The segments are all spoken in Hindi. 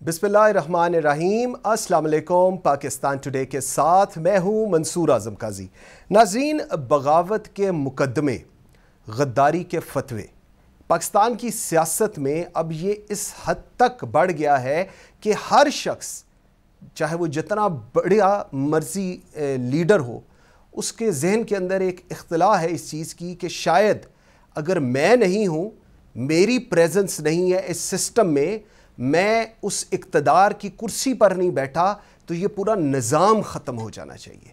बिस्मिल्लाहिर्रहमानिर्रहीम। अस्सलाम वालेकुम। पाकिस्तान टुडे के साथ मैं हूँ मंसूर आज़म काजी। नाज़रीन, बगावत के मुकदमे, गद्दारी के फतवे, पाकिस्तान की सियासत में अब ये इस हद तक बढ़ गया है कि हर शख्स, चाहे वो जितना बड़ा मर्जी लीडर हो, उसके जहन के अंदर एक इख्तिला है इस चीज़ की कि शायद अगर मैं नहीं हूँ, मेरी प्रेजेंस नहीं है इस सिस्टम में, मैं उस इक़्तिदार की कुर्सी पर नहीं बैठा, तो ये पूरा निज़ाम ख़त्म हो जाना चाहिए।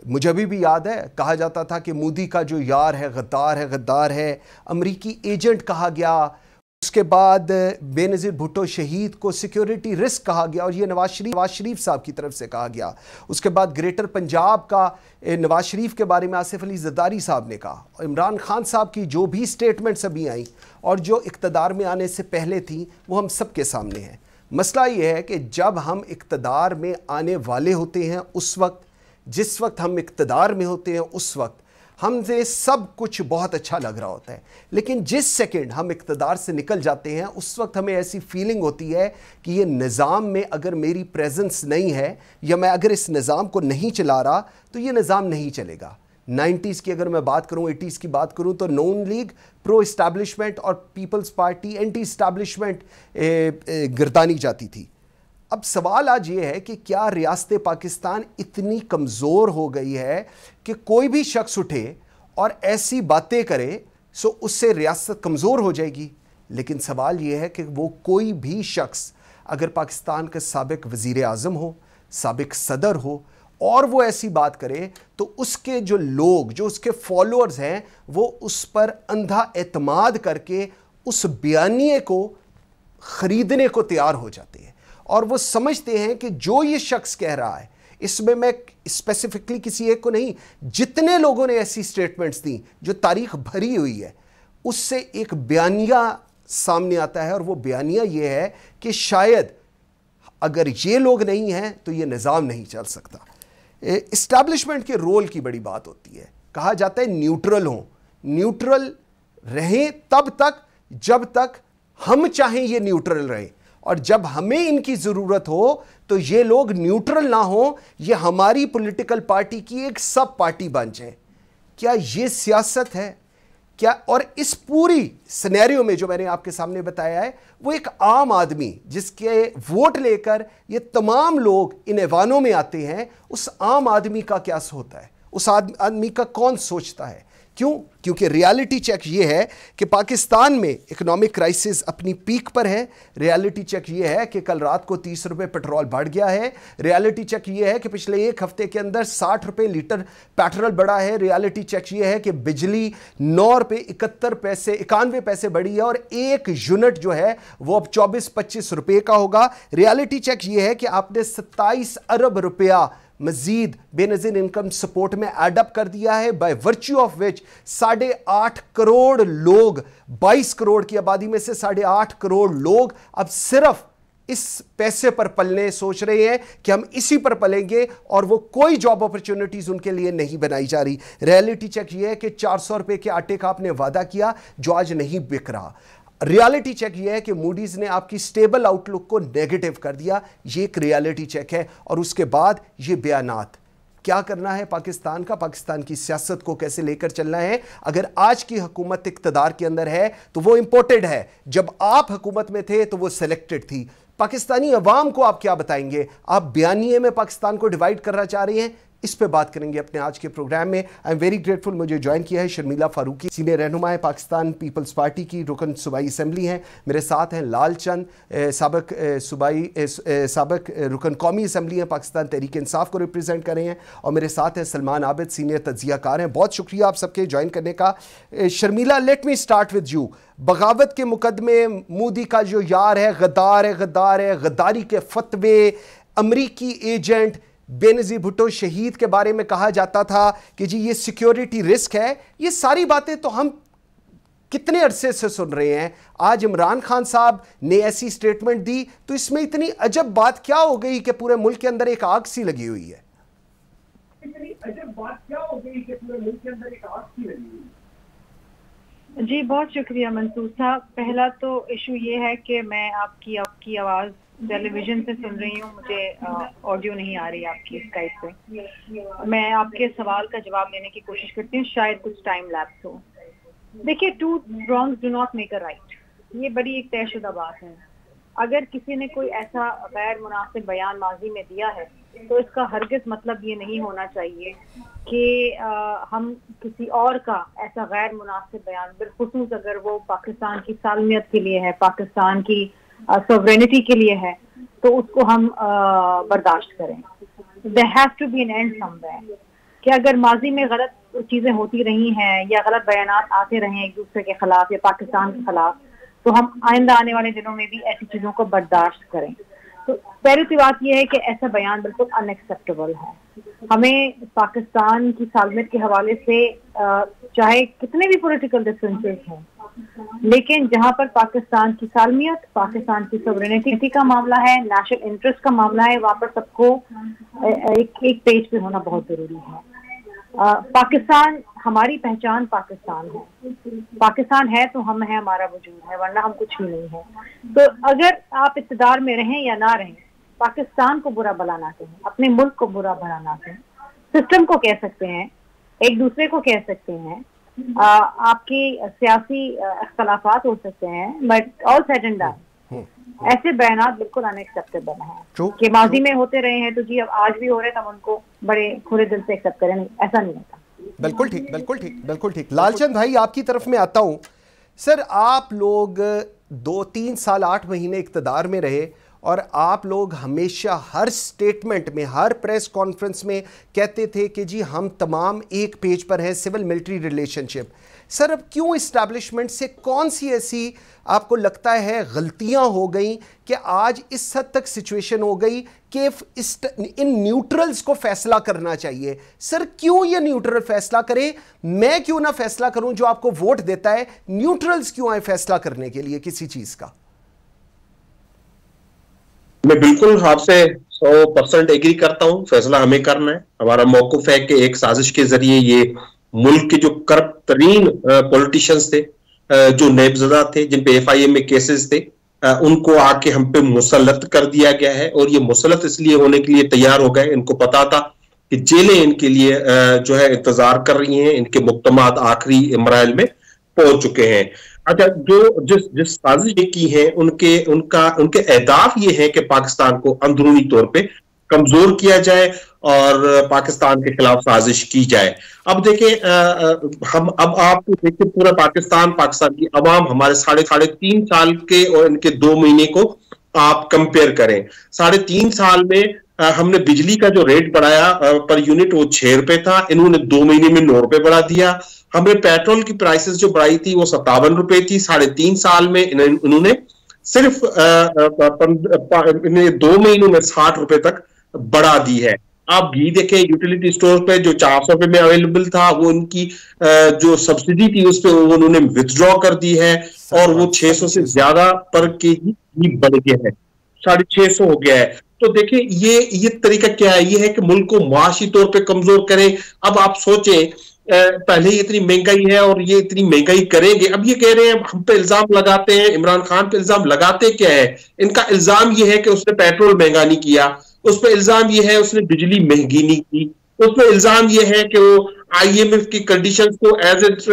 मुझे अभी भी याद है, कहा जाता था कि मोदी का जो यार है गद्दार है, अमरीकी एजेंट कहा गया। उसके बाद बेनज़ीर भुट्टो शहीद को सिक्योरिटी रिस्क कहा गया और ये नवाज शरीफ साहब की तरफ से कहा गया। उसके बाद ग्रेटर पंजाब का नवाज शरीफ के बारे में आसिफ अली ज़रदारी साहब ने कहा। इमरान खान साहब की जो भी स्टेटमेंट्स अभी आई और जो इक़्तिदार में आने से पहले थी, वो हम सब के सामने है। मसला ये है कि जब हम इक़्तिदार में आने वाले होते हैं उस वक्त, जिस वक्त हम इक़्तिदार में होते हैं उस वक्त हमसे सब कुछ बहुत अच्छा लग रहा होता है, लेकिन जिस सेकंड हम इक़्तिदार से निकल जाते हैं उस वक्त हमें ऐसी फीलिंग होती है कि ये निज़ाम में अगर मेरी प्रेजेंस नहीं है या मैं अगर इस निज़ाम को नहीं चला रहा तो ये निज़ाम नहीं चलेगा। 90s की अगर मैं बात करूं, 80s की बात करूं, तो नून लीग प्रो इस्टेब्लिशमेंट और पीपल्स पार्टी एंटी इस्टेब्लिशमेंट गिरदानी जाती थी। अब सवाल आज ये है कि क्या रियासत पाकिस्तान इतनी कमज़ोर हो गई है कि कोई भी शख्स उठे और ऐसी बातें करे सो उससे रियासत कमज़ोर हो जाएगी। लेकिन सवाल ये है कि वो कोई भी शख्स अगर पाकिस्तान का साबिक वज़ीर आज़म हो, साबिक सदर हो और वो ऐसी बात करे तो उसके जो लोग, जो उसके फॉलोअर्स हैं, वो उस पर अंधा एतमाद करके उस बयानिए को ख़रीदने को तैयार हो जाते हैं और वो समझते हैं कि जो ये शख्स कह रहा है, इसमें मैं स्पेसिफिकली किसी एक को नहीं, जितने लोगों ने ऐसी स्टेटमेंट्स दी जो तारीख भरी हुई है, उससे एक बयानिया सामने आता है और वो बयानिया ये है कि शायद अगर ये लोग नहीं हैं तो ये निज़ाम नहीं चल सकता। इस्टेब्लिशमेंट के रोल की बड़ी बात होती है। कहा जाता है न्यूट्रल हों, न्यूट्रल रहें तब तक जब तक हम चाहें ये न्यूट्रल रहें, और जब हमें इनकी ज़रूरत हो तो ये लोग न्यूट्रल ना हो, ये हमारी पॉलिटिकल पार्टी की एक सब पार्टी बन जाए। क्या ये सियासत है क्या? और इस पूरी सिनेरियो में जो मैंने आपके सामने बताया है, वो एक आम आदमी जिसके वोट लेकर ये तमाम लोग इन ऐवानों में आते हैं, उस आम आदमी का क्या होता है, उस आदमी का कौन सोचता है? क्यों? क्योंकि रियलिटी चेक ये है कि पाकिस्तान में इकोनॉमिक क्राइसिस अपनी पीक पर है। रियलिटी चेक ये है कि कल रात को 30 रुपये पेट्रोल बढ़ गया है। रियलिटी चेक ये है कि पिछले एक हफ्ते के अंदर 60 रुपये लीटर पेट्रोल बढ़ा है। रियलिटी चेक ये है कि बिजली 9 रुपये 91 पैसे बढ़ी है और एक यूनिट जो है वो अब 24-25 रुपये का होगा। रियलिटी चेक ये है कि आपने 27 अरब रुपया मजीद बेनजीर इनकम सपोर्ट में एडअप कर दिया है, by virtue of which 8.5 crore लोग, 22 करोड़ की आबादी में से 8.5 करोड़ लोग अब सिर्फ इस पैसे पर पलने सोच रहे हैं कि हम इसी पर पलेंगे और वो कोई जॉब अपॉर्चुनिटीज उनके लिए नहीं बनाई जा रही। रियलिटी चेक ये है कि 400 रुपए के आटे का आपने वादा किया जो आज नहीं बिक रहा। रियलिटी चेक ये है कि मूडीज ने आपकी स्टेबल आउटलुक को नेगेटिव कर दिया। ये एक रियलिटी चेक है। और उसके बाद ये बयानात, क्या करना है पाकिस्तान का, पाकिस्तान की सियासत को कैसे लेकर चलना है। अगर आज की हुकूमत इक़्तिदार के अंदर है तो वो इंपोर्टेड है, जब आप हुकूमत में थे तो वो सिलेक्टेड थी। पाकिस्तानी अवाम को आप क्या बताएंगे? आप बयानिए में पाकिस्तान को डिवाइड करना चाह रहे हैं। इस पे बात करेंगे अपने आज के प्रोग्राम में। आई एम वेरी ग्रेटफुल, मुझे ज्वाइन किया है शर्मिला फारूकी, सीनियर रहनुमा है पाकिस्तान पीपल्स पार्टी की, रुकन सूबाई असम्बली हैं। मेरे साथ हैं लाल चंद, साबिक रुकन कौमी असम्बली हैं, पाकिस्तान तहरीक इंसाफ को रिप्रेजेंट कर रहे हैं। और मेरे साथ हैं सलमान आबिद, सीनियर तज्जियाकार हैं। बहुत शुक्रिया आप सबके ज्वाइन करने का। Sharmila, let me start with you. बगावत के मुकदमे, मोदी का जो यार है गद्दारी के फतवे, अमरीकी एजेंट बेनज़ीर भुट्टो शहीद के बारे में कहा जाता था कि जी ये सिक्योरिटी रिस्क है। ये सारी बातें तो हम कितने अरसे से सुन रहे हैं। आज इमरान खान साहब ने ऐसी स्टेटमेंट दी तो इसमें इतनी अजब बात क्या हो गई कि पूरे मुल्क के अंदर एक आग सी लगी हुई है? इतनी अजब बात क्या हो गई कि पूरे मुल्क के अंदर एक आग सी लगी हुई है? जी बहुत शुक्रिया मंसूर साहब। पहला तो इशू ये है कि मैं आपकी आवाज़ टेलीविजन से सुन रही हूँ, मुझे ऑडियो नहीं आ रही आपकी स्काइप पे। मैं आपके सवाल का जवाब देने की कोशिश करती हूँ, शायद कुछ टाइम लैप्स हो। देखिए, two wrongs do not make a right, ये बड़ी एक तयशुदा बात है। अगर किसी ने कोई ऐसा गैर मुनासिब बयान माजी में दिया है तो इसका हरगिज मतलब ये नहीं होना चाहिए कि हम किसी और का ऐसा गैर मुनासिब बयान, बिलखुसूस अगर वो पाकिस्तान की सालमियत के लिए है, पाकिस्तान की सॉवरेनिटी के लिए है, तो उसको हम बर्दाश्त करें। There has to be an end somewhere कि अगर माजी में गलत चीजें होती रही हैं या गलत बयानात आते रहे एक दूसरे के खिलाफ या पाकिस्तान के खिलाफ, तो हम आइंदा आने वाले दिनों में भी ऐसी चीजों को बर्दाश्त करें। तो पहली सी बात यह है कि ऐसा बयान बिल्कुल अनएक्सेप्टेबल है। हमें पाकिस्तान की सालमियत के हवाले से चाहे कितने भी पॉलिटिकल डिफरेंसेस हैं, लेकिन जहां पर पाकिस्तान की सालमियत, पाकिस्तान की सॉवरेनिटी का मामला है, नेशनल इंटरेस्ट का मामला है, वहां पर सबको एक पेज पे होना बहुत जरूरी है। पाकिस्तान, हमारी पहचान पाकिस्तान है। पाकिस्तान है तो हम हैं, हमारा वजूद है, वरना हम कुछ भी नहीं है। तो अगर आप इक़्तिदार में रहें या ना रहें, पाकिस्तान को बुरा भला ना कहें, अपने मुल्क को बुरा भला ना कहें। सिस्टम को कह सकते हैं, एक दूसरे को कह सकते हैं, आपकी सियासी इख्तलाफात हो सकते हैं, but all said and done ऐसे बयानात बिल्कुल अनएक्सेप्टेबल हैं कि माजी में होते रहे हैं, तो जी अब आज भी हो रहे हैं, तो हम उनको बड़े खुले दिल से एक्सेप्ट करें। नहीं, ऐसा नहीं होता। बिल्कुल ठीक, बिल्कुल ठीक, बिल्कुल ठीक। लालचंद भाई, आपकी तरफ में आता हूं। सर, आप लोग 2-3 साल 8 महीने इक़्तिदार में रहे और आप लोग हमेशा हर स्टेटमेंट में, हर प्रेस कॉन्फ्रेंस में कहते थे कि जी हम तमाम एक पेज पर हैं, सिविल मिलिट्री रिलेशनशिप। सर, अब क्यों इस्टेब्लिशमेंट से कौन सी ऐसी आपको लगता है गलतियां हो गई कि आज इस हद तक सिचुएशन हो गई कि इन न्यूट्रल्स को फैसला करना चाहिए? सर, क्यों ये न्यूट्रल फैसला करें? मैं क्यों ना फैसला करूं जो आपको वोट देता है? न्यूट्रल्स क्यों आए फैसला करने के लिए किसी चीज का? मैं बिल्कुल आपसे 100% एग्री करता हूं। फैसला हमें करना है। हमारा मौक़िफ़ है कि एक साजिश के जरिए ये मुल्क के जो करप्ट तरीन पॉलिटिशियंस थे, जो नैबज़दा थे, जिन पे FIA में केसेस थे, उनको आके हम पे मुसल्लत कर दिया गया है। और ये मुसल्लत इसलिए होने के लिए तैयार हो गए, इनको पता था कि जेलें इनके लिए जो है इंतजार कर रही हैं, इनके मुक़्तमाद आखिरी मराइल में पहुंच चुके हैं। अच्छा, जो जिस साजिश की है, उनके अहदाफ ये है कि पाकिस्तान को अंदरूनी तौर पे कमजोर किया जाए और पाकिस्तान के खिलाफ साजिश की जाए। अब देखें, हम अब आप देखिए पूरा पाकिस्तान की अवाम, हमारे साढ़े 3 साल के और इनके 2 महीने को आप कंपेयर करें। 3.5 साल में हमने बिजली का जो रेट बढ़ाया पर यूनिट, वो 6 रुपए था, इन्होंने 2 महीने में 9 रुपए बढ़ा दिया। हमने पेट्रोल की प्राइसेस जो बढ़ाई थी वो 57 रुपए थी, 3.5 साल में इन्होंने सिर्फ 2 महीनों में 60 रुपए तक बढ़ा दी है। आप घी देखें, यूटिलिटी स्टोर पे जो 400 रुपए में अवेलेबल था, वो इनकी जो सब्सिडी थी उस पर उन्होंने विथड्रॉ कर दी है और वो 600 से ज्यादा पर केजी घी बढ़ गया है, 650 हो गया है। तो देखिए ये तरीका क्या है? ये है कि मुल्क को माशी तौर पे कमजोर करें। अब आप सोचें, पहले ही इतनी महंगाई है और ये इतनी महंगाई करेंगे। अब ये कह रहे हैं, हम पे इल्जाम लगाते हैं, इमरान खान पे इल्जाम लगाते क्या है? इनका इल्जाम ये है कि उसने पेट्रोल महंगा नहीं किया, उस पर इल्जाम ये है उसने बिजली महंगी नहीं की, उस पर इल्जाम ये है कि वो IMF की कंडीशंस को एज इट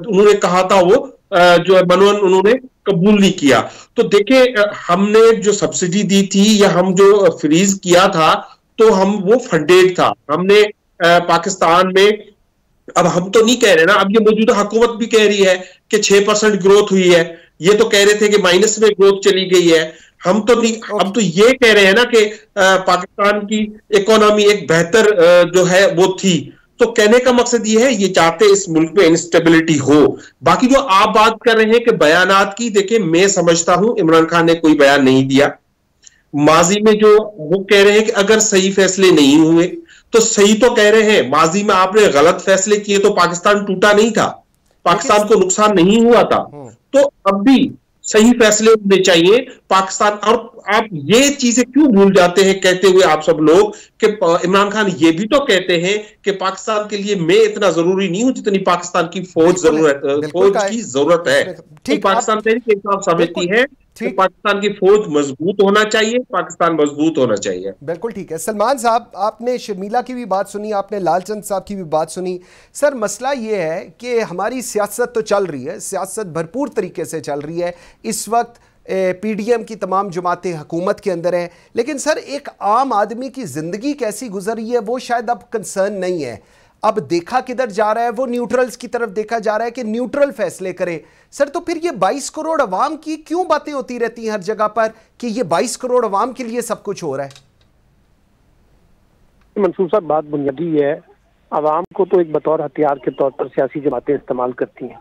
उन्होंने कहा था वो जो है मनवन उन्होंने कबूल नहीं किया। तो देखिए, हमने जो सब्सिडी दी थी या हम जो फ्रीज किया था, तो हम वो फंडेड था। हमने पाकिस्तान में, अब हम तो नहीं कह रहे ना, अब ये मौजूदा हुकूमत भी कह रही है कि 6% ग्रोथ हुई है, ये तो कह रहे थे कि माइनस में ग्रोथ चली गई है। हम तो नहीं, अब तो ये कह रहे हैं ना कि पाकिस्तान की इकोनॉमी एक बेहतर जो है वो थी। तो कहने का मकसद ये है, ये चाहते इस मुल्क में इंस्टेबिलिटी हो। बाकी जो आप बात कर रहे हैं कि बयानात की, देखिए मैं समझता हूं इमरान खान ने कोई बयान नहीं दिया। माजी में जो वो कह रहे हैं कि अगर सही फैसले नहीं हुए, तो सही तो कह रहे हैं। माजी में आपने गलत फैसले किए तो पाकिस्तान टूटा नहीं था, पाकिस्तान को नुकसान नहीं हुआ था। तो अब भी सही फैसले होने चाहिए पाकिस्तान। और आप ये चीजें क्यों भूल जाते हैं कहते हुए आप सब लोग कि इमरान खान ये भी तो कहते हैं कि पाकिस्तान के लिए मैं इतना जरूरी नहीं हूं जितनी पाकिस्तान की फौज की जरूरत है। तो पाकिस्तान तहरीक इंसाफ समझती है कि पाकिस्तान की फौज मजबूत होना चाहिए, पाकिस्तान मजबूत होना चाहिए। बिल्कुल ठीक है। सलमान साहब, आपने शर्मिला की भी बात सुनी, आपने लालचंद साहब की भी बात सुनी। सर, मसला ये है कि हमारी सियासत तो चल रही है, सियासत भरपूर तरीके से चल रही है। इस वक्त पीडीएम की तमाम जमातें हुकूमत के अंदर हैं, लेकिन सर एक आम आदमी की ज़िंदगी कैसी गुजर रही है वो शायद अब कंसर्न नहीं है। अब देखा किधर जा रहा है, वो न्यूट्रल्स की तरफ देखा जा रहा है कि न्यूट्रल फैसले करे। सर, तो फिर ये 22 करोड़ अवाम की क्यों बातें होती रहती हैं हर जगह पर कि ये 22 करोड़ अवाम के लिए सब कुछ हो रहा है? मंसूर साहब, बात बुनियादी है। अवाम को तो एक बतौर हथियार के तौर पर सियासी जमातें इस्तेमाल करती हैं।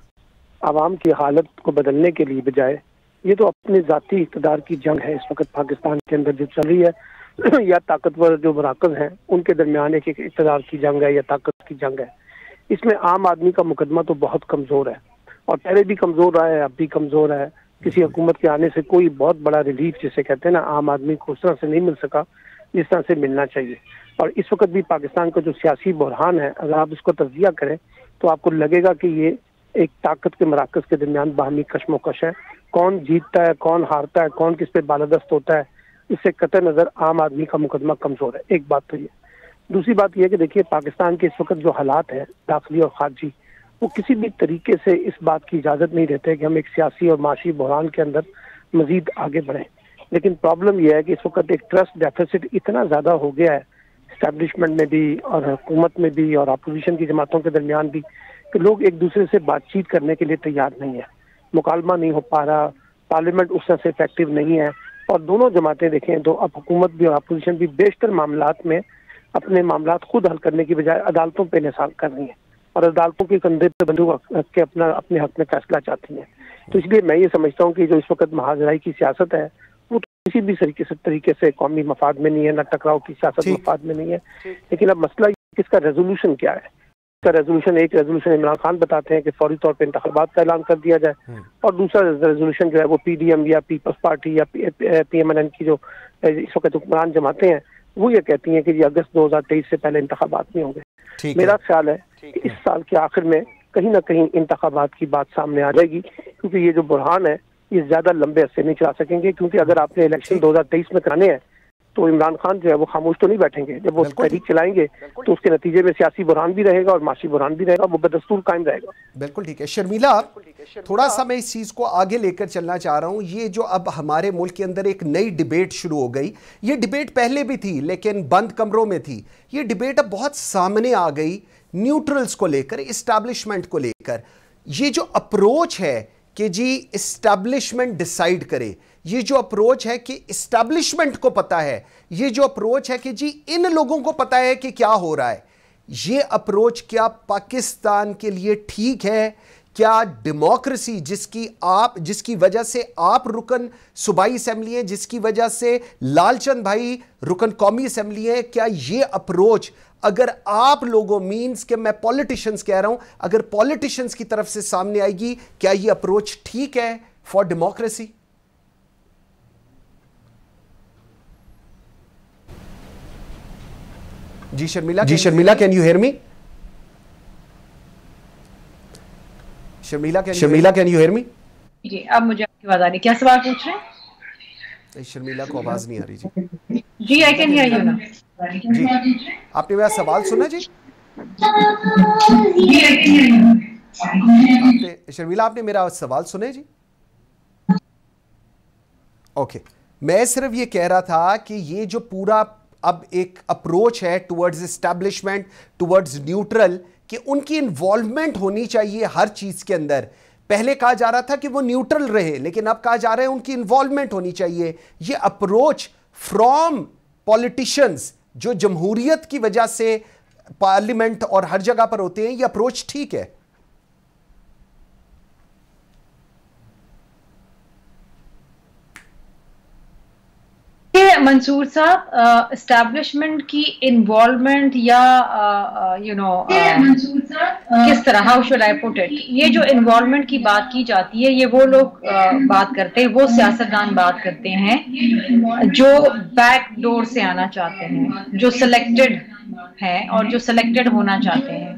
अवाम की हालत को बदलने के लिए बजाय ये तो अपने जाती इक़्तिदार की जंग है इस वक्त पाकिस्तान के अंदर जो चल रही है, या ताकतवर जो मराकज़ हैं उनके दरमियान एक इक़्तिदार की जंग है या ताकत की जंग है। इसमें आम आदमी का मुकदमा तो बहुत कमज़ोर है, और पहले भी कमज़ोर रहा है, अब भी कमज़ोर है। किसी हुकूमत के आने से कोई बहुत बड़ा रिलीफ, जिसे कहते हैं ना, आम आदमी को उस तरह से नहीं मिल सका जिस तरह से मिलना चाहिए। और इस वक्त भी पाकिस्तान का जो सियासी बुरहान है, अगर आप इसको तज्जिया करें तो आपको लगेगा कि ये एक ताकत के मराकज़ के दरमियान बाहमी कशमकश है। कौन जीतता है, कौन हारता है, कौन किस पे बालादस्त होता है, इससे कतई नज़र आम आदमी का मुकदमा कमज़ोर है। एक बात तो ये। दूसरी बात यह कि देखिए, पाकिस्तान के इस वक्त जो हालात हैं दाखिली और खारजी, वो किसी भी तरीके से इस बात की इजाज़त नहीं देते कि हम एक सियासी और माशी बहरान के अंदर मज़ीद आगे बढ़ें। लेकिन प्रॉब्लम यह है कि इस वक्त एक ट्रस्ट डेफिसिट इतना ज़्यादा हो गया है इस्टेब्लिशमेंट में भी और हुकूमत में भी और अपोजिशन की जमातों के दरमियान भी, कि लोग एक दूसरे से बातचीत करने के लिए तैयार नहीं है। मुकालमा नहीं हो पा रहा, पार्लियामेंट उस तरह से इफेक्टिव नहीं है, और दोनों जमातें देखें तो अब हुकूमत भी और अपोजिशन भी बेशतर मामलात में अपने मामलात खुद हल करने की बजाय अदालतों पे निसार कर रही हैं और अदालतों के कंधे पे बंदूक रख के अपने हक में फैसला चाहती हैं। तो इसलिए मैं ये समझता हूँ कि जो इस वक्त महाजराई की सियासत है वो तो किसी भी तरीके से कौमी मफाद में नहीं है, न टकराव की सियासत मफाद में नहीं है। लेकिन अब मसला इसका रेजोल्यूशन क्या है? इसका रेजोल्यूशन इमरान खान बताते हैं कि फौरी तौर पर इंतखाबात का ऐलान कर दिया जाए, और दूसरा रेजोल्यूशन जो है वो पीडीएम या पीपल्स पार्टी या पीएमएनएन की जो इस वक्त हुक्मरान जमातें हैं वो ये कहती हैं कि जी अगस्त 2023 से पहले इंतखाबात नहीं होंगे। मेरा ख्याल है कि इस साल के आखिर में कहीं ना कहीं इंतखाबात की बात सामने आ जाएगी, क्योंकि ये जो बुरहान है ये ज्यादा लंबे अरसे नहीं चला सकेंगे। क्योंकि अगर आपने इलेक्शन 2023 में कराने हैं तो इमरान खान जो है वो खामोश तो नहीं बैठेंगे। जब वो तहरीक चलाएंगे तो उसके नतीजे में सियासी बुरहान भी रहेगा और माशी बुरहान भी रहेगा, वो बदस्तूर कायम रहेगा। बिल्कुल ठीक है। शर्मिला, थोड़ा सा मैं इस चीज़ को आगे लेकर चलना चाह रहा हूँ। ये जो अब हमारे मुल्क के अंदर एक नई डिबेट शुरू हो गई, ये डिबेट पहले भी थी लेकिन बंद कमरों में थी, ये डिबेट अब बहुत सामने आ गई न्यूट्रल्स को लेकर, इस्टेब्लिशमेंट को लेकर। ये जो अप्रोच है कि जी इस्टेब्लिशमेंट डिसाइड करे, ये जो अप्रोच है कि इस्टेब्लिशमेंट को पता है, ये जो अप्रोच है कि जी इन लोगों को पता है कि क्या हो रहा है, ये अप्रोच क्या पाकिस्तान के लिए ठीक है? क्या डेमोक्रेसी जिसकी वजह से आप रुकन सूबाई असम्बली हैं, जिसकी वजह से लालचंद भाई रुकन कौमी असम्बली हैं, क्या ये अप्रोच अगर आप लोगों मीन्स के मैं पॉलिटिशियंस कह रहा हूं, अगर पॉलिटिशियंस की तरफ से सामने आएगी, क्या ये अप्रोच ठीक है फॉर डेमोक्रेसी? जी Sharmila, can you hear me? Sharmila, can you hear me? जी, अब मुझे आपकी आवाज आ रही है। क्या सवाल पूछ रहे हैं? शर्मिला को आवाज नहीं आ रही जी। जी, आई कैन हियर यू ना। जी, आपने मेरा सवाल सुना जी? शर्मिला, आपने मेरा सवाल सुने जी? ओके, मैं सिर्फ ये कह रहा था कि ये जो पूरा अब एक अप्रोच है टुवर्ड्स एस्टैब्लिशमेंट, टुवर्ड्स न्यूट्रल, कि उनकी इन्वॉल्वमेंट होनी चाहिए हर चीज के अंदर। पहले कहा जा रहा था कि वो न्यूट्रल रहे, लेकिन अब कहा जा रहा है उनकी इन्वॉल्वमेंट होनी चाहिए। ये अप्रोच फ्रॉम पॉलिटिशियंस जो जमहूरियत की वजह से पार्लियामेंट और हर जगह पर होते हैं, ये अप्रोच ठीक है? मंसूर साहब, एस्टैब्लिशमेंट की इन्वॉल्वमेंट या किस तरह, how should I put it, ये जो इन्वॉल्वमेंट की बात की जाती है, ये वो लोग बात करते हैं, वो सियासतदान बात करते हैं जो बैक डोर से आना चाहते हैं, जो सिलेक्टेड हैं और जो सिलेक्टेड होना चाहते हैं,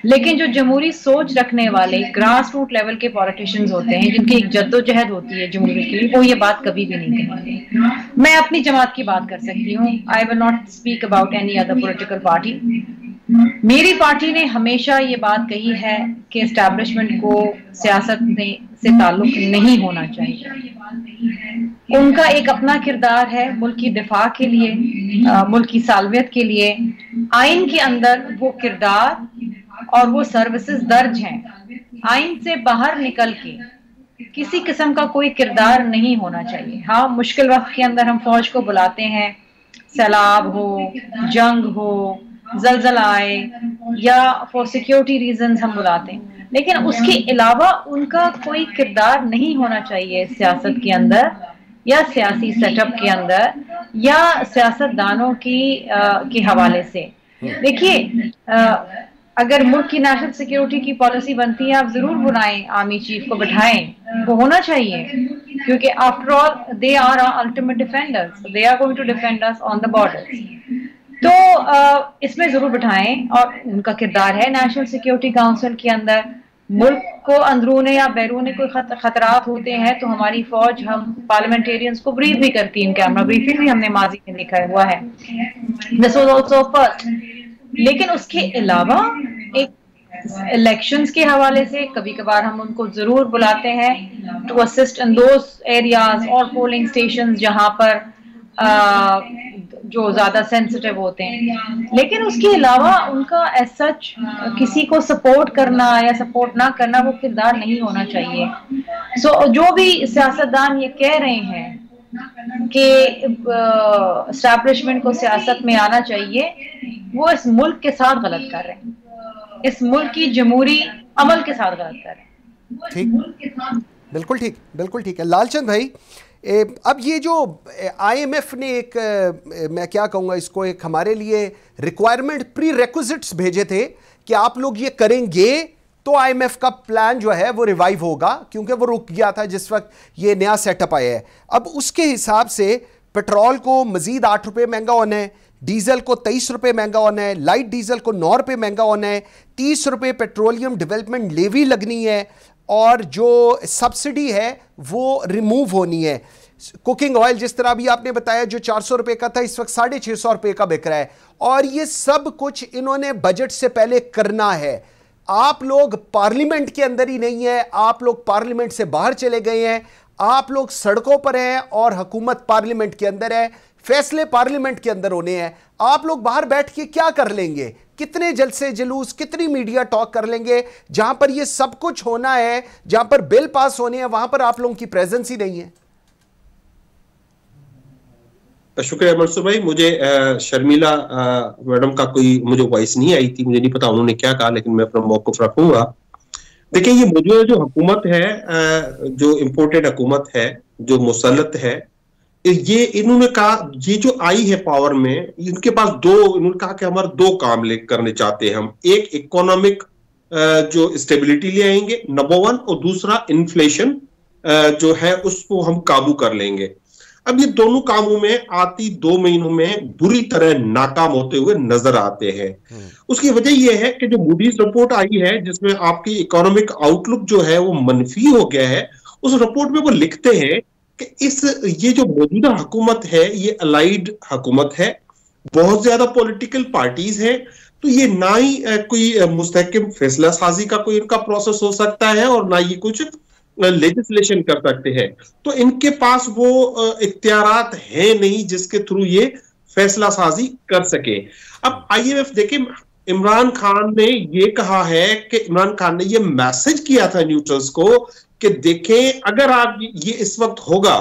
लेकिन जो जमहूरी सोच रखने वाले ग्रास रूट लेवल के पॉलिटिशियंस होते हैं, जिनकी एक जद्दोजहद होती है जमहूरियत के लिए, वो ये बात कभी भी नहीं कहेंगे। मैं अपनी जमात की बात कर सकती हूँ, I will not speak about any other political party. मेरी पार्टी ने हमेशा ये बात कही है कि एस्टैब्लिशमेंट को सियासत से ताल्लुक नहीं होना चाहिए। उनका एक अपना किरदार है मुल्क की दिफा के लिए, मुल्क की सालवियत के लिए। आइन के अंदर वो किरदार और वो सर्विसेज दर्ज हैं। आइन से बाहर निकल के किसी किस्म का कोई किरदार नहीं होना चाहिए। हाँ, मुश्किल वक्त के अंदर हम फौज को बुलाते हैं, सैलाब हो, जंग हो, जलजला आए या फॉर सिक्योरिटी रीजंस हम बुलाते हैं, लेकिन उसके अलावा उनका कोई किरदार नहीं होना चाहिए सियासत के अंदर या सियासी सेटअप के अंदर या सियासतदानों के हवाले से। देखिए, अगर मुल्क की नेशनल सिक्योरिटी की पॉलिसी बनती है, आप जरूर बुलाएं, आर्मी चीफ को बिठाएं, वो होना चाहिए, क्योंकि after all they are our ultimate defenders, they are going to defend us on the borders. तो इसमें जरूर बिठाएं, और उनका किरदार है नेशनल सिक्योरिटी काउंसिल के अंदर। मुल्क को अंदरूने या बैरूने कोई खतरात होते हैं तो हमारी फौज, हम पार्लियामेंटेरियंस को ब्रीफ भी करती है, इन कैमरा ब्रीफिंग भी हमने माजी में देखा हुआ है। This was also first. लेकिन उसके अलावा एक इलेक्शंस के हवाले से कभी कभार हम उनको जरूर बुलाते हैं to assist in those areas और पोलिंग स्टेशंस जहां पर जो ज्यादा सेंसिटिव होते हैं। लेकिन उसके अलावा उनका एज सच किसी को सपोर्ट करना या सपोर्ट ना करना वो किरदार नहीं होना चाहिए। सो जो भी सियासतदान ये कह रहे हैं कि एस्टैब्लिशमेंट को सियासत में आना चाहिए, वो इस मुल्क के साथ गलत कर रहे हैं, इस मुल्क की जमहूरी अमल के साथ गलत कर रहे हैं। ठीक, बिल्कुल ठीक, बिल्कुल ठीक है। लालचंद भाई, अब ये जो IMF ने एक, मैं क्या कहूँगा इसको, एक हमारे लिए रिक्वायरमेंट प्री रेक्विजिट्स भेजे थे कि आप लोग ये करेंगे तो IMF का प्लान जो है वो रिवाइव होगा, क्योंकि वो रुक गया था जिस वक्त ये नया सेटअप आया है। अब उसके हिसाब से पेट्रोल को मजीद 8 रुपये महंगा होना है, डीजल को 23 रुपये महंगा होना है, लाइट डीजल को 9 रुपये महंगा होना है, 30 रुपये पेट्रोलियम डेवलपमेंट लेवी लगनी है, और जो सब्सिडी है वो रिमूव होनी है। कुकिंग ऑयल जिस तरह अभी आपने बताया जो 400 रुपये का था, इस वक्त 650 रुपये का बिक रहा है, और ये सब कुछ इन्होंने बजट से पहले करना है। आप लोग पार्लियामेंट के अंदर ही नहीं है, आप लोग पार्लियामेंट से बाहर चले गए हैं, आप लोग सड़कों पर हैं और हुकूमत पार्लियामेंट के अंदर है, फैसले पार्लियामेंट के अंदर होने हैं। आप लोग बाहर बैठ के क्या कर लेंगे? कितने जलसे जुलूस, कितनी मीडिया टॉक कर लेंगे? जहां पर ये सब कुछ होना है, जहां पर बिल पास होने हैं, वहां पर आप लोगों की प्रेजेंस ही नहीं है। शुक्रिया मंसूर भाई। मुझे शर्मिला मैडम का कोई मुझे वॉइस नहीं आई थी, मुझे नहीं पता उन्होंने क्या कहा, लेकिन मैं अपना मौक़िफ़ रखूंगा। देखिए, ये मौजूदा जो हुकूमत है, जो इम्पोर्टेड हुकूमत है, जो मुसल्लत है, ये इन्होंने कहा, ये जो आई है पावर में, इनके पास इन्होंने कहा कि हमारे 2 काम करने चाहते हैं हम। एक, इकोनॉमिक जो स्टेबिलिटी ले आएंगे, नंबर 1, और दूसरा इन्फ्लेशन जो है उसको हम काबू कर लेंगे। अब ये दोनों कामों में आती 2 महीनों में बुरी तरह नाकाम होते हुए नजर आते हैं। उसकी वजह यह है कि जो मूडीज रिपोर्ट आई है, जिसमें आपकी इकोनॉमिक आउटलुक जो है वो मनफी हो गया है, उस रिपोर्ट में वो लिखते हैं कि ये जो मौजूदा हुकूमत है ये अलाइड हुकूमत है, बहुत ज्यादा पॉलिटिकल पार्टीज हैं, तो ये ना ही कोई मुस्तहकम फैसला साजी का कोई इनका प्रोसेस हो सकता है और ना ये कुछ लेजिस्लेशन कर सकते हैं। तो इनके पास वो इख्तियारात है नहीं जिसके थ्रू ये फैसला साजी कर सके। अब IMF देखें, इमरान खान ने ये कहा है कि इमरान खान ने ये मैसेज किया था न्यूट्रल्स को कि देखें, अगर आप ये इस वक्त होगा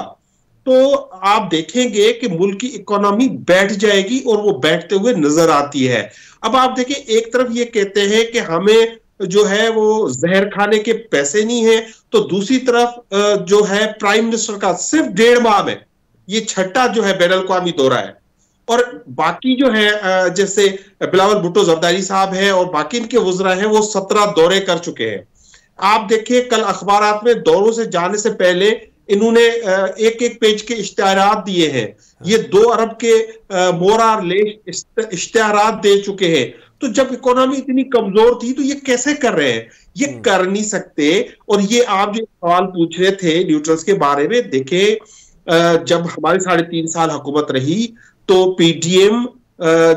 तो आप देखेंगे कि मुल्क की इकोनॉमी बैठ जाएगी, और वो बैठते हुए नजर आती है। अब आप देखें, एक तरफ ये कहते हैं कि हमें जो है वो जहर खाने के पैसे नहीं है, तो दूसरी तरफ जो है प्राइम मिनिस्टर का सिर्फ 1.5 माह में ये 6ठा जो है बैनुल अक़वामी दौरा है, और बाकी जो है जैसे बिलावल भुट्टो जरदारी साहब है और बाकी इनके वज़रा हैं, वो 17 दौरे कर चुके हैं। आप देखिए, कल अखबारात में दौरों से जाने से पहले इन्होंने एक एक पेज के इश्तिहारात दिए हैं। ये 2 अरब के मोर और लेस इश्तिहारात दे चुके हैं। तो जब इकोनॉमी इतनी कमजोर थी तो ये कैसे कर रहे हैं? ये कर नहीं सकते। और ये आप जो सवाल पूछ रहे थे न्यूट्रल्स के बारे में, देखें जब हमारी 3.5 साल हुकूमत रही तो पीडीएम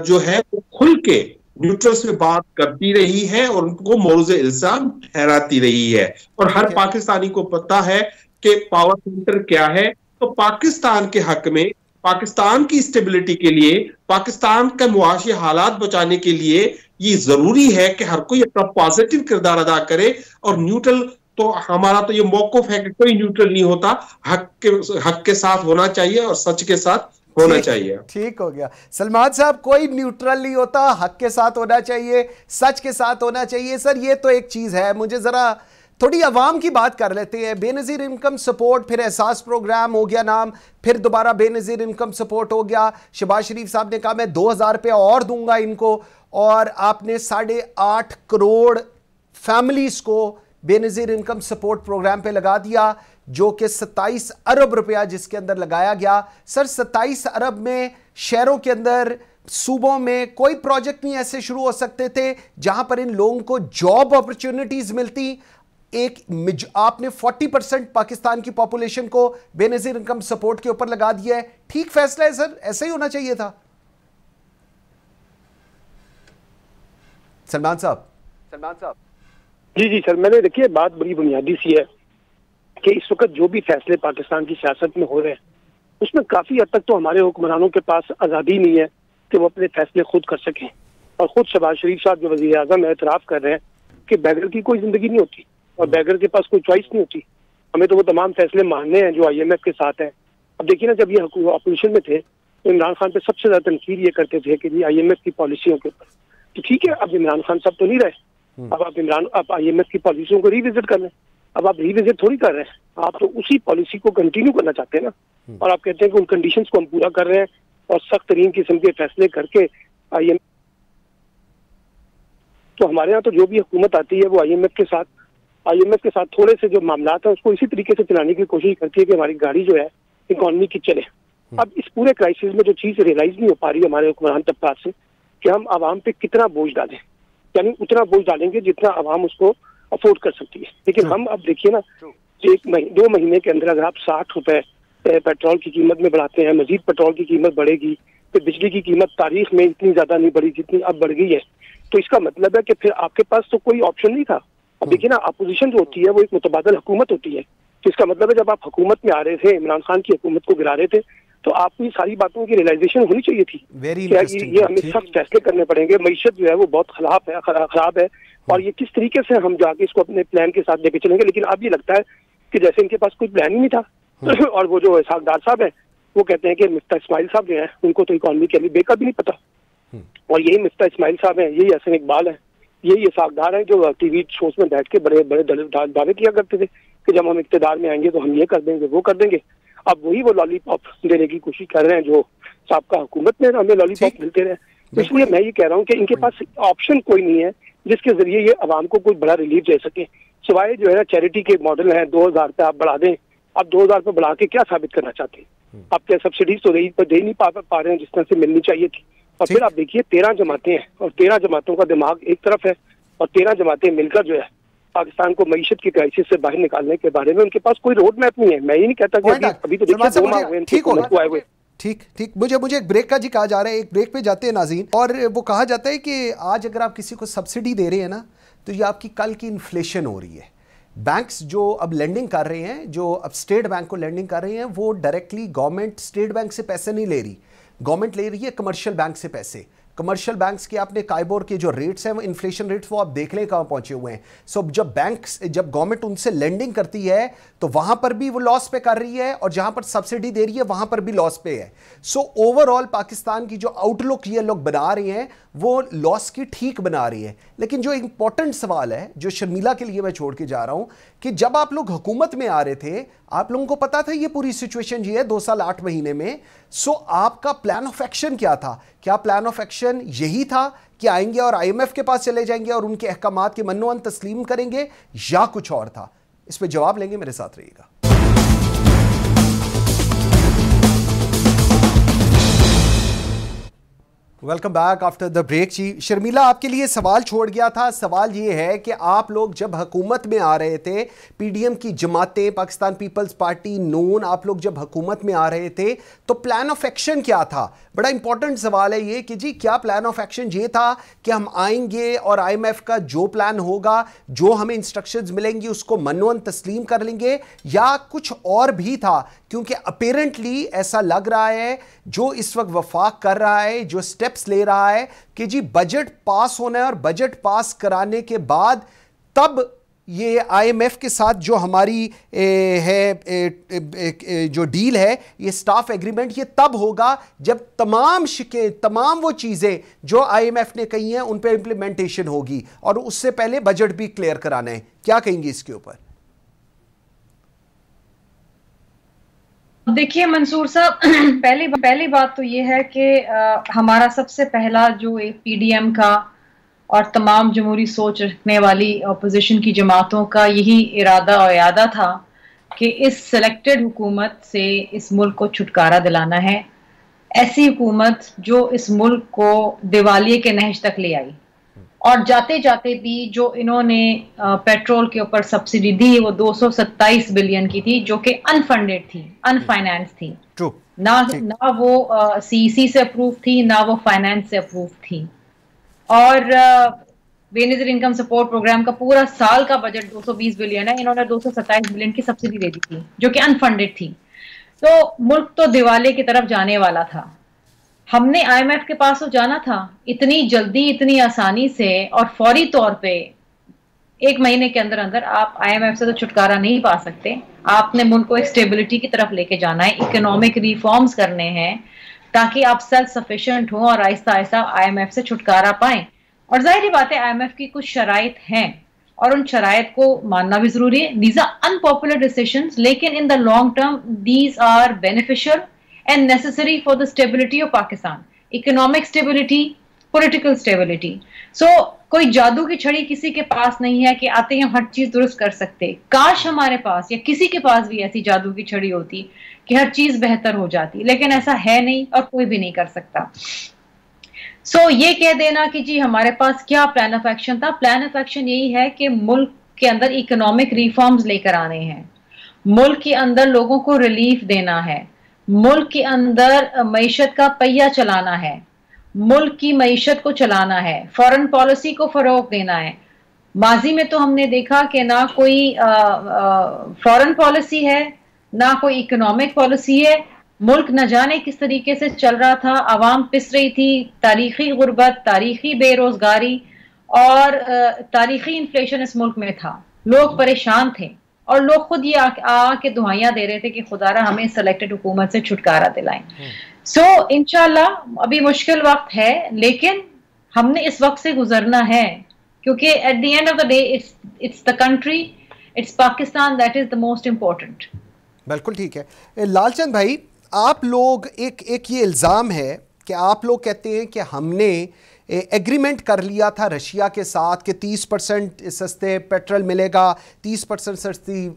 जो है वो खुल के न्यूट्रल्स में बात करती रही है और उनको मौरूज़ इल्जाम ठहराती रही है। और हर पाकिस्तानी को पता है कि पावर सेंटर क्या है। तो पाकिस्तान के हक में, पाकिस्तान की स्टेबिलिटी के लिए, पाकिस्तान का मुआशी हालात बचाने के लिए ये जरूरी है कि हर कोई अपना पॉजिटिव किरदार अदा करे। और न्यूट्रल तो हमारा तो ये मौक़िफ़ है कि कोई न्यूट्रल नहीं होता, हक के साथ होना चाहिए और सच के साथ होना चाहिए। ठीक हो गया सलमान साहब, कोई न्यूट्रल नहीं होता, हक के साथ होना चाहिए, सच के साथ होना चाहिए। सर ये तो एक चीज है, मुझे जरा थोड़ी अवाम की बात कर लेते हैं। बेनज़ीर इनकम सपोर्ट, फिर एहसास प्रोग्राम हो गया नाम, फिर दोबारा बेनज़ीर इनकम सपोर्ट हो गया। शहबाज शरीफ साहब ने कहा मैं 2000 रुपया और दूंगा इनको, और आपने 8.5 करोड़ फैमिलीज को बेनज़ीर इनकम सपोर्ट प्रोग्राम पे लगा दिया, जो कि 27 अरब रुपया जिसके अंदर लगाया गया। सर 27 अरब में शहरों के अंदर, सूबों में कोई प्रोजेक्ट नहीं ऐसे शुरू हो सकते थे जहां पर इन लोगों को जॉब अपॉर्चुनिटीज मिलती? आपने 40% पाकिस्तान की पॉपुलेशन को बेनज़ीर इनकम सपोर्ट के ऊपर लगा दिया है। ठीक फैसला है सर, ऐसा ही होना चाहिए था। सलमान साहब। जी सर, मैंने देखिए बात बड़ी बुनियादी सी है कि इस वक्त जो भी फैसले पाकिस्तान की सियासत में हो रहे हैं उसमें काफी हद तक तो हमारे हुक्मरानों के पास आज़ादी नहीं है कि वो अपने फैसले खुद कर सकें। और खुद शहबाज शरीफ साहब जो वज़ीर आज़म एतराफ़ कर रहे हैं कि बैगर की कोई जिंदगी नहीं होती और बैगर के पास कोई चॉइस नहीं होती, हमें तो वो तमाम फैसले मानने हैं जो IMF के साथ हैं। अब देखिए ना, जब ये अपोजिशन में थे तो इमरान खान पे सबसे ज्यादा तनकीद ये करते थे कि जी IMF की पॉलिसियों के ऊपर। तो ठीक है, अब इमरान खान साहब तो नहीं रहे, अब IMF की पॉलिसियों को रिविजिट कर लें। अब आप रिविजिट थोड़ी कर रहे हैं, आप तो उसी पॉलिसी को कंटिन्यू करना चाहते हैं ना। और आप कहते हैं कि उन कंडीशंस को हम पूरा कर रहे हैं और सख्त तरीन किस्म के फैसले करके IMF, तो हमारे यहाँ तो जो भी हुकूमत आती है वो IMF के साथ थोड़े से जो मामला है उसको इसी तरीके से चलाने की कोशिश करती है कि हमारी गाड़ी जो है इकोनॉमी की चले। अब इस पूरे क्राइसिस में जो चीज रियलाइज नहीं हो पा रही है हमारे हुक्मरान तबकात से कि हम आवाम पे कितना बोझ डालें, यानी उतना बोझ डालेंगे जितना आवाम उसको अफोर्ड कर सकती है। लेकिन हम अब देखिए ना, 2 महीने के अंदर अगर आप 60 रुपए पेट्रोल की कीमत में बढ़ाते हैं, मजीद पेट्रोल की कीमत बढ़ेगी, फिर बिजली की कीमत तारीख में इतनी ज्यादा नहीं बढ़ी जितनी अब बढ़ गई है, तो इसका मतलब है कि फिर आपके पास तो कोई ऑप्शन नहीं था। अब देखिए ना, अपोजिशन जो होती है वो एक मुतबादल हुकूमत होती है, तो इसका मतलब है जब आप हुकूमत में आ रहे थे, इमरान खान की हुकूमत को गिरा रहे थे, तो आपको ये सारी बातों की रियलाइजेशन होनी चाहिए थी कि ये हमें सख्त फैसले करने पड़ेंगे। मईशत जो है वो बहुत खराब है और ये किस तरीके से हम जाके इसको अपने प्लान के साथ लेके चलेंगे। लेकिन अब ये लगता है कि जैसे इनके पास कोई प्लान ही नहीं था। और वो जो सागदार साहब है वो कहते हैं कि मिफ्ता इस्माइल साहब जो है उनको तो इकॉनमी के लिए बेका भी नहीं पता, और यही मिफ्ता इस्माइल साहब है, यही हसन इकबाल है, यही सागदार है जो टीवी शोज में बैठ के बड़े बड़े दावे किया करते थे कि जब हम इक़्तिदार में आएंगे तो हम ये कर देंगे वो कर देंगे। अब वही वो लॉलीपॉप देने की कोशिश कर रहे हैं जो साबका हुकूमत में हमें लॉलीपॉप मिलते रहे। इसलिए मैं ये कह रहा हूँ कि इनके पास ऑप्शन कोई नहीं है जिसके जरिए ये आवाम को कोई बड़ा रिलीफ दे सके, सिवाय जो है ना चैरिटी के मॉडल है, 2000 रुपये आप बढ़ा दें। आप 2000 रुपये बढ़ा के क्या साबित करना चाहते हैं? आप क्या सब्सिडीज तो दे नहीं पा रहे हैं जिस तरह से मिलनी चाहिए थी। और फिर आप देखिए 13 जमातें हैं और 13 जमातों का दिमाग एक तरफ है और 13 जमातें मिलकर जो है पाकिस्तान को मईशत की क्राइसिस से बाहर निकालने के बारे में उनके पास कोई रोड मैप नहीं है। मैं ये नहीं कहता कि अभी तो देखिए 2 माह हुए आए हुए। ठीक मुझे एक ब्रेक का जी कहा जा रहा है, एक ब्रेक पे जाते हैं नाज़रीन। और वो कहा जाता है कि आज अगर आप किसी को सब्सिडी दे रहे हैं ना, तो ये आपकी कल की इन्फ्लेशन हो रही है। बैंक्स जो अब लेंडिंग कर रहे हैं, जो अब स्टेट बैंक को लेंडिंग कर रहे हैं, वो डायरेक्टली गवर्नमेंट स्टेट बैंक से पैसे नहीं ले रही, गवर्नमेंट ले रही है कमर्शियल बैंक से पैसे। कमर्शियल बैंक्स के आपने काइबोर के जो रेट्स हैं, वो इन्फ्लेशन रेट्स, वो आप देख लें कहाँ पहुंचे हुए हैं। सो जब गवर्नमेंट उनसे लेंडिंग करती है तो वहां पर भी वो लॉस पे कर रही है, और जहां पर सब्सिडी दे रही है वहां पर भी लॉस पे है। सो ओवरऑल पाकिस्तान की जो आउटलुक ये लोग बना रहे हैं वो लॉस की ठीक बना रही है। लेकिन जो इंपॉर्टेंट सवाल है जो शर्मिला के लिए मैं छोड़ के जा रहा हूं, कि जब आप लोग हुकूमत में आ रहे थे, आप लोगों को पता था ये पूरी सिचुएशन ये है 2 साल 8 महीने में। सो आपका प्लान ऑफ एक्शन क्या था? क्या प्लान ऑफ एक्शन यही था कि आएंगे और IMF के पास चले जाएंगे और उनके अहकामात के मन्नो-अन तस्लीम करेंगे, या कुछ और था? इस पे जवाब लेंगे, मेरे साथ रहिएगा। Welcome back after the break. जी शर्मिला, आपके लिए सवाल छोड़ गया था। सवाल ये है कि आप लोग जब हुकूमत में आ रहे थे, पीडीएम की जमातें, पाकिस्तान पीपल्स पार्टी, नून, आप लोग जब हुकूमत में आ रहे थे तो प्लान ऑफ एक्शन क्या था? बड़ा इंपॉर्टेंट सवाल है ये कि जी क्या प्लान ऑफ एक्शन ये था कि हम आएंगे और आईएमएफ का जो प्लान होगा, जो हमें इंस्ट्रक्शंस मिलेंगी उसको मनोन तस्लीम कर लेंगे, या कुछ और भी था? क्योंकि अपेरेंटली ऐसा लग रहा है जो इस वक्त वफाक कर रहा है, जो स्टेप्स ले रहा है कि जी बजट पास होना है और बजट पास कराने के बाद तब ये आईएमएफ के साथ जो हमारी जो डील है, ये स्टाफ एग्रीमेंट, ये तब होगा जब तमाम वो चीज़ें जो आईएमएफ ने कही हैं उन पे इंप्लीमेंटेशन होगी, और उससे पहले बजट भी क्लियर कराना है। क्या कहेंगे इसके ऊपर? देखिए मंसूर साहब, पहली बात तो ये है कि हमारा सबसे पहला जो एक पीडीएम का और तमाम जमहूरी सोच रखने वाली अपोजिशन की जमातों का यही इरादा और इरादा था कि इस सिलेक्टेड हुकूमत से इस मुल्क को छुटकारा दिलाना है। ऐसी हुकूमत जो इस मुल्क को दिवालिये के नहज तक ले आई, और जाते जाते भी जो इन्होंने पेट्रोल के ऊपर सब्सिडी दी वो 227 बिलियन की थी, जो कि अनफंडेड थी, अनफाइनेंस थी। ना वो सीईसी से अप्रूव थी, ना वो फाइनेंस से अप्रूव थी। और बेनजीर इनकम सपोर्ट प्रोग्राम का पूरा साल का बजट 220 बिलियन है, इन्होंने 227 बिलियन की सब्सिडी दे दी थी जो कि अनफंडेड थी। तो मुल्क तो दिवालिये की तरफ जाने वाला था। हमने आईएमएफ के पास तो जाना था इतनी जल्दी, इतनी आसानी से और फौरी तौर पे। 1 महीने के अंदर अंदर आप आईएमएफ से तो छुटकारा नहीं पा सकते। आपने मुल्क को एक स्टेबिलिटी की तरफ लेके जाना है, इकोनॉमिक रिफॉर्म्स करने हैं ताकि आप सेल्फ सफिशिएंट हो और आहिस्ता आहिस्ता आईएमएफ से छुटकारा पाएं। और जाहिर बात है आईएमएफ की कुछ शराइत हैं और उन शराइत को मानना भी जरूरी है। दीज आर अनपॉपुलर डिसीजंस, लेकिन in the long term these are beneficial and necessary for the stability of Pakistan, economic stability, political stability. So कोई जादू की छड़ी किसी के पास नहीं है कि आते हैं हर चीज दुरुस्त कर सकते। काश हमारे पास या किसी के पास भी ऐसी जादू की छड़ी होती कि हर चीज बेहतर हो जाती, लेकिन ऐसा है नहीं और कोई भी नहीं कर सकता। So ये कह देना कि जी हमारे पास क्या प्लान ऑफ एक्शन था, प्लान ऑफ एक्शन यही है कि मुल्क के अंदर इकोनॉमिक रिफॉर्म्स लेकर आने हैं, मुल्क के अंदर लोगों को रिलीफ देना है, मुल्क के अंदर मईशत का पहिया चलाना है, मुल्क की मईशत को चलाना है, फॉरेन पॉलिसी को फरोग देना है। माजी में तो हमने देखा कि ना कोई फॉरेन पॉलिसी है, ना कोई इकोनॉमिक पॉलिसी है। मुल्क न जाने किस तरीके से चल रहा था, आवाम पिस रही थी, तारीखी गुर्बत, तारीखी बेरोजगारी और तारीखी इन्फ्लेशन इस मुल्क में था। लोग परेशान थे और लोग खुद ये आके दुआइयां दे रहे थे कि खुदारा हमें सेलेक्टेड हुकूमत से छुटकारा दिलाएं। सो इंशाल्लाह अभी मुश्किल वक्त है, लेकिन हमने इस वक्त से गुजरना है, क्योंकि at the end of the day it's the country, it's Pakistan that is the most important. बिल्कुल ठीक है। लालचंद भाई, आप लोग एक ये इल्ज़ाम है कि आप लोग कहते हैं कि हमने एग्रीमेंट कर लिया था रशिया के साथ कि 30% सस्ते पेट्रोल मिलेगा, 30% सस्ती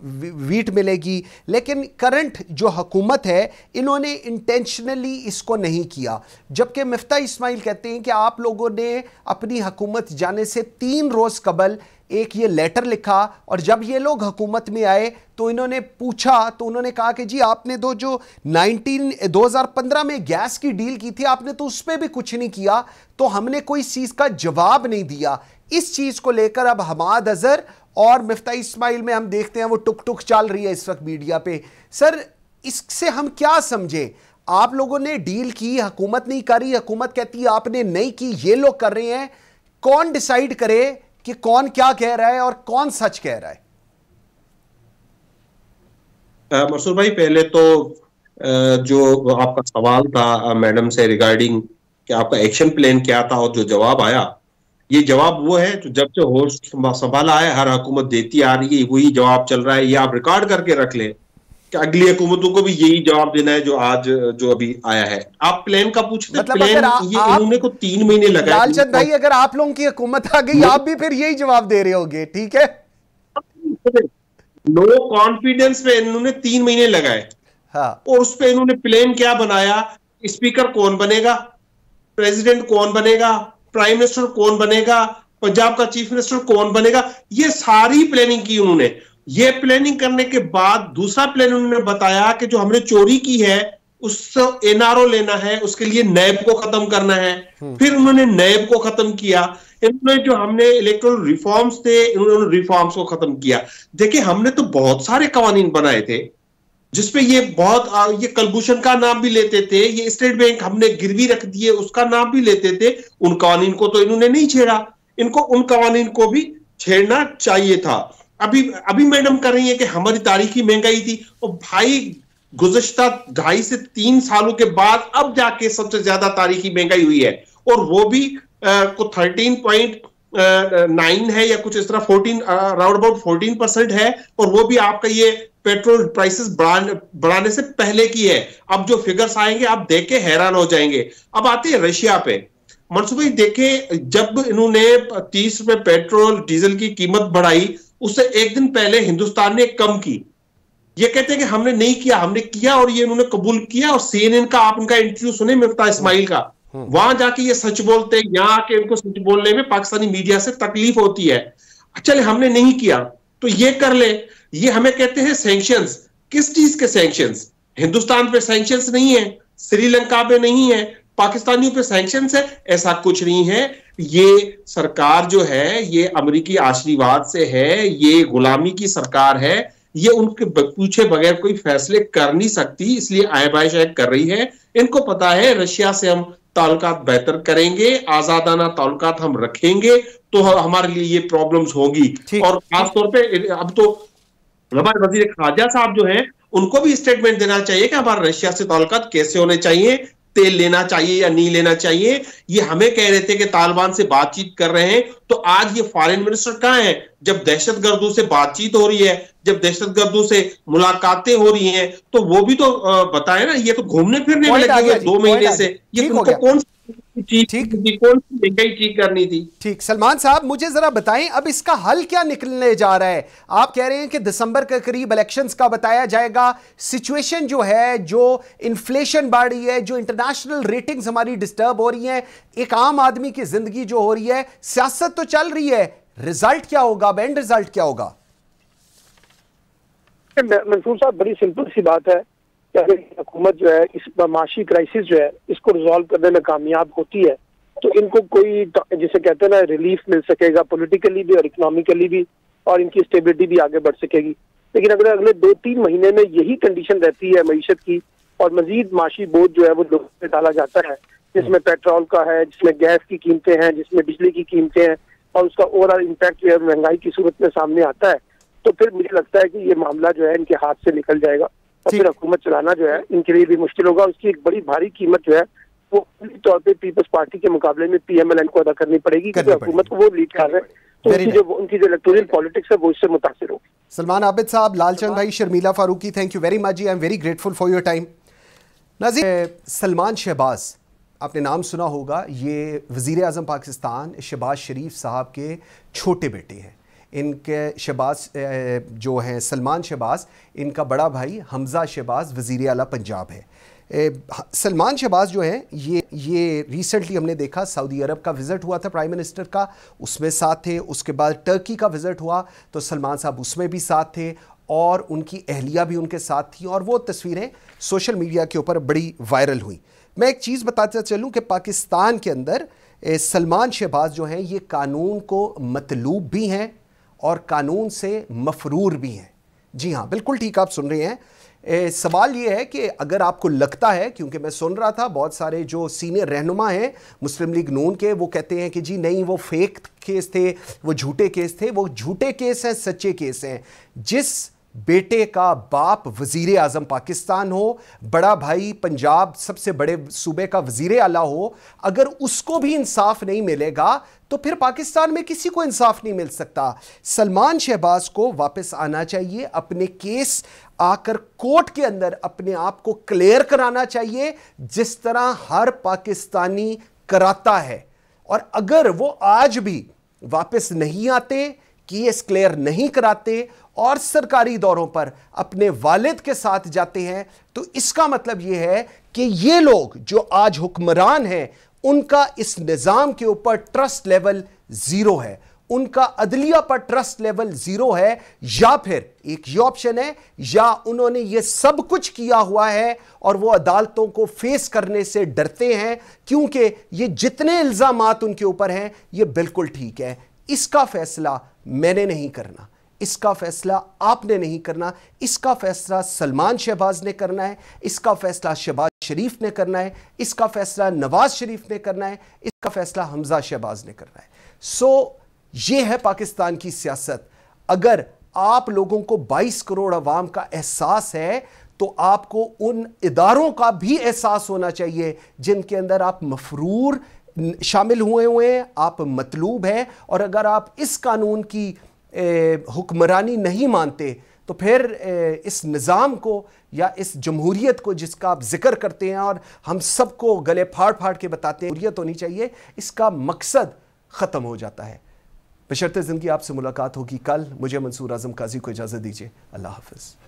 वीट मिलेगी, लेकिन करंट जो हुकूमत है इन्होंने इंटेंशनली इसको नहीं किया। जबकि मिफ्ता इस्माइल कहते हैं कि आप लोगों ने अपनी हुकूमत जाने से 3 रोज़ कबल एक ये लेटर लिखा, और जब ये लोग हुकूमत में आए तो इन्होंने पूछा तो उन्होंने कहा कि जी आपने तो जो 2015 में गैस की डील की थी आपने तो उस पर भी कुछ नहीं किया, तो हमने कोई चीज़ का जवाब नहीं दिया। इस चीज़ को लेकर अब हमाद अजहर और मिफ्ता इस्माइल में हम देखते हैं वो टुक टुक चल रही है इस वक्त मीडिया पे। सर, इससे हम क्या समझे? आप लोगों ने डील की, हुकूमत नहीं करी, हुकूमत कहती है आपने नहीं की, ये लोग कर रहे हैं। कौन डिसाइड करे कि कौन क्या कह रहा है और कौन सच कह रहा है? मसूर भाई, पहले तो जो आपका सवाल था मैडम से रिगार्डिंग कि आपका एक्शन प्लान क्या था और जो जवाब आया, ये जवाब वो है जो जब से होस्ट संभाला है हर हुकूमत देती आ रही है, वही जवाब चल रहा है। ये आप रिकॉर्ड करके रख लें कि अगली हुकूमतों को भी यही जवाब देना है जो आज जो अभी आया है। आप प्लान का पूछते, मतलब प्लान ये इन्होंने को 3 महीने लगाए। लालचंद भाई, अगर आप लोगों की हुकूमत आ गई आप भी फिर यही जवाब दे रहे होंगे, ठीक है? नो कॉन्फिडेंस पे इन्होंने 3 महीने लगाए। हाँ। और उस पे इन्होंने प्लान क्या बनाया, स्पीकर कौन बनेगा, प्रेसिडेंट कौन बनेगा, प्राइम मिनिस्टर कौन बनेगा, पंजाब का चीफ मिनिस्टर कौन बनेगा, ये सारी प्लानिंग की उन्होंने। ये प्लानिंग करने के बाद दूसरा प्लान उन्होंने बताया कि जो हमने चोरी की है उससे एनआरओ लेना है, उसके लिए नैब को खत्म करना है। फिर उन्होंने नैब को खत्म किया। इन्होंने जो हमने इलेक्टोरल रिफॉर्म्स थे, इन्होंने रिफॉर्म्स को खत्म किया। देखिए, हमने तो बहुत सारे कवानीन बनाए थे जिसपे ये कलभूषण का नाम भी लेते थे, ये स्टेट बैंक हमने गिरवी रख दिए उसका नाम भी लेते थे। उन कवानीन को तो इन्होंने नहीं छेड़ा, इनको उन कवानीन को भी छेड़ना चाहिए था। अभी मैडम कर रही है कि हमारी तारीखी महंगाई थी, और भाई गुज़श्ता 2.5 से 3 सालों के बाद अब जाके सबसे ज्यादा तारीखी महंगाई हुई है, और वो भी को 13.9 है या कुछ इस तरह 14 अराउंड अबाउट 14% है, और वो भी आपका ये पेट्रोल प्राइसेस बढ़ाने से पहले की है। अब जो फिगर्स आएंगे आप देख के हैरान हो जाएंगे। अब आते हैं रशिया पे। मनसूर भाई देखें, जब इन्होंने 30 रुपए पेट्रोल डीजल की कीमत बढ़ाई, उससे एक दिन पहले हिंदुस्तान ने कम की। ये कहते हैं कि हमने नहीं किया, हमने किया, और ये इन्होंने कबूल किया। और सीएनएन का आप उनका इंटरव्यू सुने मिफ्ता इस्माइल का, वहां जाके ये सच बोलते हैं। यहां आके इनको सच बोलने में पाकिस्तानी मीडिया से तकलीफ होती है। चले हमने नहीं किया तो ये कर ले। ये हमें कहते हैं सैंक्शंस। किस चीज के सैंक्शंस? हिंदुस्तान पे सैंक्शंस नहीं है, श्रीलंका पे नहीं है, पाकिस्तानियों पे सैंक्शंस है, ऐसा कुछ नहीं है। ये सरकार जो है ये अमेरिकी आशीर्वाद से है, ये गुलामी की सरकार है, ये उनके पूछे बगैर कोई फैसले कर नहीं सकती, इसलिए आय बाय शायद कर रही है। इनको पता है रशिया से हम ताल्लुकात बेहतर करेंगे, आजादाना ताल्लुकात हम रखेंगे तो हमारे लिए ये प्रॉब्लम्स होगी। और खासतौर पे अब तो हमारे वजीर खारजा साहब जो हैं उनको भी स्टेटमेंट देना चाहिए कि हमारे रशिया से ताल्लुकात कैसे होने चाहिए, तेल लेना चाहिए या नहीं लेना चाहिए। ये हमें कह रहे थे कि तालिबान से बातचीत कर रहे हैं, तो आज ये फॉरेन मिनिस्टर कहां है? जब दहशतगर्दों से बातचीत हो रही है, जब दहशतगर्दों से मुलाकातें हो रही हैं, तो वो भी तो बताए ना। ये तो घूमने फिरने में लगे हुए 2 महीने से। ये उनको कौन कौन सी महंगाई ठीक करनी थी? ठीक, सलमान साहब मुझे जरा बताएं अब इसका हल क्या निकलने जा रहा है? आप कह रहे हैं कि दिसंबर के करीब इलेक्शंस का बताया जाएगा। सिचुएशन जो है, जो इन्फ्लेशन बढ़ रही है, जो इंटरनेशनल रेटिंग्स हमारी डिस्टर्ब हो रही हैं, एक आम आदमी की जिंदगी जो हो रही है, सियासत तो चल रही है, रिजल्ट क्या होगा? एंड रिजल्ट क्या होगा? मंसूर साहब, बड़ी सिंपल सी बात है कि अगर हुकूमत जो है इस माशी क्राइसिस जो है इसको रिजॉल्व करने में कामयाब होती है तो इनको कोई जिसे कहते हैं ना रिलीफ मिल सकेगा, पॉलिटिकली भी और इकोनॉमिकली भी, और इनकी स्टेबिलिटी भी आगे बढ़ सकेगी। लेकिन अगर अगले 2-3 महीने में यही कंडीशन रहती है मईशत की, और मजीद माशी बोझ जो है वो लोगों पे डाला जाता है, जिसमें पेट्रोल का है, जिसमें गैस की कीमतें हैं, जिसमें बिजली की कीमतें हैं, और उसका ओवरऑल इम्पैक्ट जो है महंगाई की सूरत में सामने आता है, तो फिर मुझे लगता है कि ये मामला जो है इनके हाथ से निकल जाएगा, और फिर हुकूमत चलाना जो है इनके लिए भी मुश्किल होगा। उसकी एक बड़ी भारी कीमत जो है वो पूरी तौर पे पीपल्स पार्टी के मुकाबले में पीएमएलएन को अदा करनी पड़ेगी, क्योंकि हुकूमत को वो लीड कर रहे हैं, तो उनकी जो इलेक्टोरल पॉलिटिक्स है वो इससे मुतासिर होगी। सलमान आबिद साहब, लालचंद भाई, Sharmila Farooqui, thank you very much ji, I am very grateful for your time. नाज़रीन, सलमान शहबाज, आपने नाम सुना होगा, ये वज़ीर आज़म पाकिस्तान शहबाज शरीफ साहब के छोटे बेटे हैं। इनके शहबाज जो हैं सलमान शहबाज, इनका बड़ा भाई हमज़ा शहबाज वज़ीर आला पंजाब है। सलमान शहबाज जो हैं ये रिसेंटली हमने देखा सऊदी अरब का विज़िट हुआ था प्राइम मिनिस्टर का, उसमें साथ थे। उसके बाद टर्की का विज़िट हुआ तो सलमान साहब उसमें भी साथ थे, और उनकी अहलिया भी उनके साथ थी, और वो तस्वीरें सोशल मीडिया के ऊपर बड़ी वायरल हुई। मैं एक चीज़ बताता चलूँ कि पाकिस्तान के अंदर सलमान शहबाज जो हैं ये कानून को मतलूब भी हैं और कानून से मफरूर भी हैं। जी हाँ, बिल्कुल ठीक आप सुन रहे हैं। सवाल ये है कि अगर आपको लगता है, क्योंकि मैं सुन रहा था बहुत सारे जो सीनियर रहनुमा हैं मुस्लिम लीग नून के, वो कहते हैं कि जी नहीं वो फेक केस थे, वो झूठे केस थे। वो झूठे केस हैं, सच्चे केस हैं। जिस बेटे का बाप वज़ीर आज़म पाकिस्तान हो, बड़ा भाई पंजाब सबसे बड़े सूबे का वज़ीर आला हो, अगर उसको भी इंसाफ नहीं मिलेगा तो फिर पाकिस्तान में किसी को इंसाफ नहीं मिल सकता। सलमान शहबाज को वापस आना चाहिए, अपने केस आकर कोर्ट के अंदर अपने आप को क्लियर कराना चाहिए, जिस तरह हर पाकिस्तानी कराता है। और अगर वो आज भी वापस नहीं आते, केस क्लियर नहीं कराते और सरकारी दौरों पर अपने वालिद के साथ जाते हैं, तो इसका मतलब यह है कि ये लोग जो आज हुक्मरान हैं उनका इस निज़ाम के ऊपर ट्रस्ट लेवल ज़ीरो है, उनका अदलिया पर ट्रस्ट लेवल ज़ीरो है, या फिर एक ये ऑप्शन है, या उन्होंने ये सब कुछ किया हुआ है और वो अदालतों को फेस करने से डरते हैं क्योंकि ये जितने इल्ज़ामात उनके ऊपर हैं ये बिल्कुल ठीक है। इसका फैसला मैंने नहीं करना, इसका फैसला आपने नहीं करना, इसका फैसला सलमान शहबाज ने करना है, इसका फैसला शहबाज शरीफ ने करना है, इसका फैसला नवाज शरीफ ने करना है, इसका फैसला हमजा शहबाज ने करना है। ये है पाकिस्तान की सियासत। अगर आप लोगों को 22 करोड़ अवाम का एहसास है तो आपको उन इदारों का भी एहसास होना चाहिए जिनके अंदर आप मफरूर शामिल हुए हैं, आप मतलूब हैं। और अगर आप इस कानून की हुक्मरानी नहीं मानते तो फिर इस निज़ाम को या इस जमहूरियत को जिसका आप जिक्र करते हैं और हम सबको गले फाड़ फाड़ के बताते हैं जमहूरियत होनी चाहिए, इसका मकसद ख़त्म हो जाता है। बशर्ते ज़िंदगी आपसे मुलाकात होगी कल। मुझे मंसूर आज़म काजी को इजाज़त दीजिए। अल्लाह हाफ़िज़।